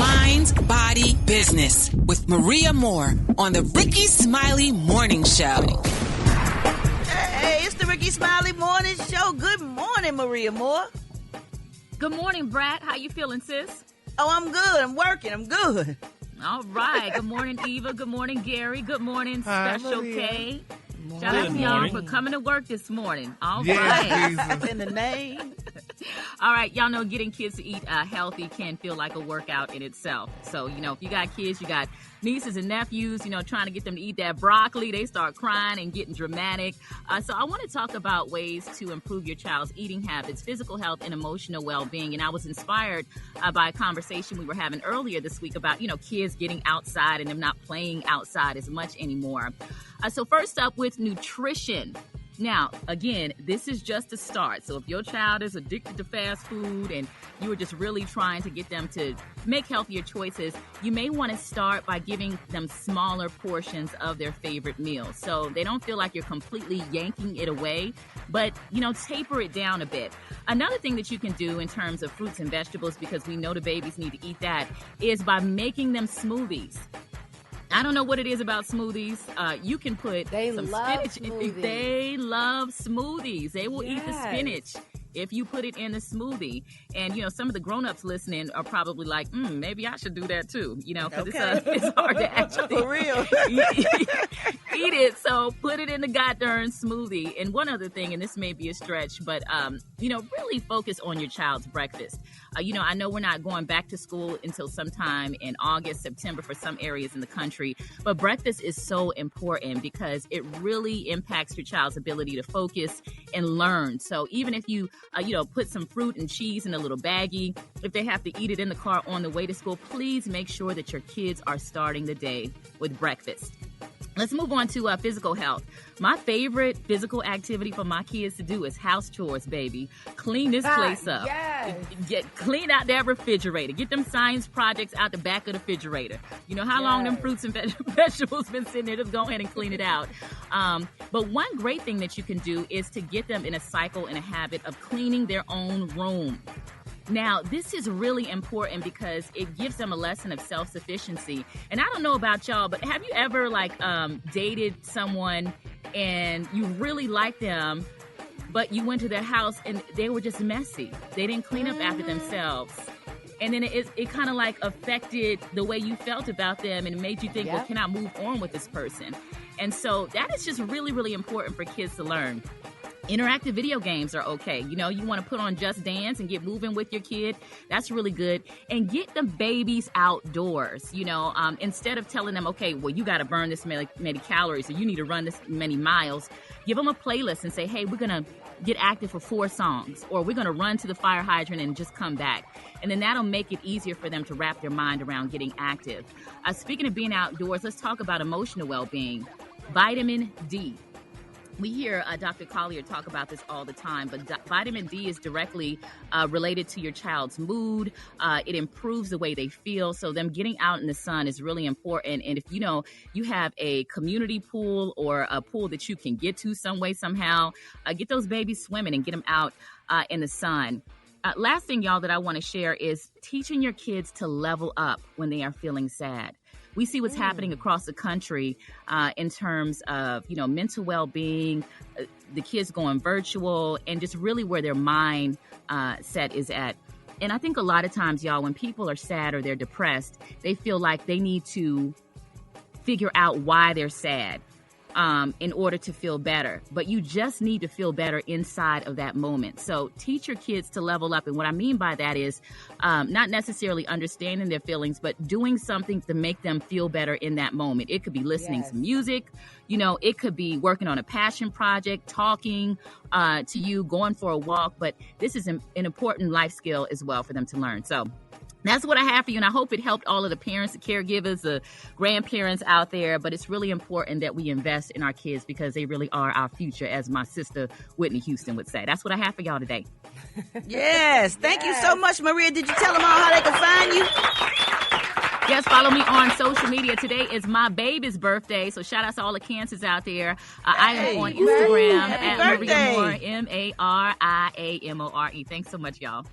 Mind, Body, Business with Maria Moore on the Rickey Smiley Morning Show. Hey, it's the Rickey Smiley Morning Show. Good morning, Maria Moore. Good morning, Brad. How you feeling, sis? Oh, I'm good. I'm working. I'm good. All right. Good morning, Eva. Good morning, Gary. Good morning, Special K. Shout out to y'all for coming to work this morning. All right. Jesus. In the name. All right. Y'all know getting kids to eat healthy can feel like a workout in itself. So, if you got kids, you got nieces and nephews, trying to get them to eat that broccoli, they start crying and getting dramatic. So I want to talk about ways to improve your child's eating habits, physical health, and emotional well-being. And I was inspired by a conversation we were having earlier this week about, kids getting outside and them not playing outside as much anymore. So first up with nutrition. Now, again, this is just a start. So if your child is addicted to fast food and you are just really trying to get them to make healthier choices, you may want to start by giving them smaller portions of their favorite meals. So they don't feel like you're completely yanking it away, but, taper it down a bit. Another thing that you can do in terms of fruits and vegetables, because we know the babies need to eat that, is by making them smoothies. I don't know what it is about smoothies. You can put some spinach. Smoothies. They love smoothies. They will eat the spinach if you put it in a smoothie. And, some of the grown-ups listening are probably like, maybe I should do that too, because it's hard to actually For real. eat it. So put it in the goddamn smoothie. And one other thing, and this may be a stretch, but, really focus on your child's breakfast. I know we're not going back to school until sometime in August, September for some areas in the country, but breakfast is so important because it really impacts your child's ability to focus and learn. So even if you, put some fruit and cheese in a little baggie, if they have to eat it in the car on the way to school, please make sure that your kids are starting the day with breakfast. Let's move on to physical health. My favorite physical activity for my kids to do is house chores, baby. Clean this place up. Yes. Clean out that refrigerator. Get them science projects out the back of the refrigerator. You know how long them fruits and vegetables been sitting there? Just go ahead and clean it out. But one great thing that you can do is to get them in a cycle and a habit of cleaning their own room. Now, this is really important because it gives them a lesson of self-sufficiency. And I don't know about y'all, but have you ever dated someone and you really liked them, but you went to their house and they were just messy? They didn't clean up after themselves. And then it kind of affected the way you felt about them and it made you think, well, can I move on with this person? And so that is just really, really important for kids to learn. Interactive video games are okay. You want to put on Just Dance and get moving with your kid. That's really good. And get the babies outdoors, instead of telling them, okay, well, you got to burn this many calories or you need to run this many miles. Give them a playlist and say, hey, we're going to get active for 4 songs or we're going to run to the fire hydrant and just come back. And then that'll make it easier for them to wrap their mind around getting active. Speaking of being outdoors, let's talk about emotional well-being. Vitamin D. We hear Dr. Collier talk about this all the time, but vitamin D is directly related to your child's mood. It improves the way they feel. So them getting out in the sun is really important. And if you have a community pool or a pool that you can get to some way, somehow, get those babies swimming and get them out in the sun. Last thing, y'all, that I want to share is teaching your kids to level up when they are feeling sad. We see what's happening across the country in terms of, mental well-being, the kids going virtual, and just really where their mind set is at. And I think a lot of times, y'all, when people are sad or they're depressed, they feel like they need to figure out why they're sad in order to feel better. But you just need to feel better inside of that moment. So teach your kids to level up. And what I mean by that is not necessarily understanding their feelings, but doing something to make them feel better in that moment. It could be listening to music. It could be working on a passion project, talking to you, going for a walk. But this is an important life skill as well for them to learn. So that's what I have for you, and I hope it helped all of the parents, the caregivers, the grandparents out there. But it's really important that we invest in our kids because they really are our future, as my sister Whitney Houston would say. That's what I have for y'all today. Yes. Thank you so much, Maria. Did you tell them all how they can find you? Yes, follow me on social media. Today is my baby's birthday, so shout out to all the cancers out there. I am on Instagram at Maria Moore, MARIAMORE. Thanks so much, y'all.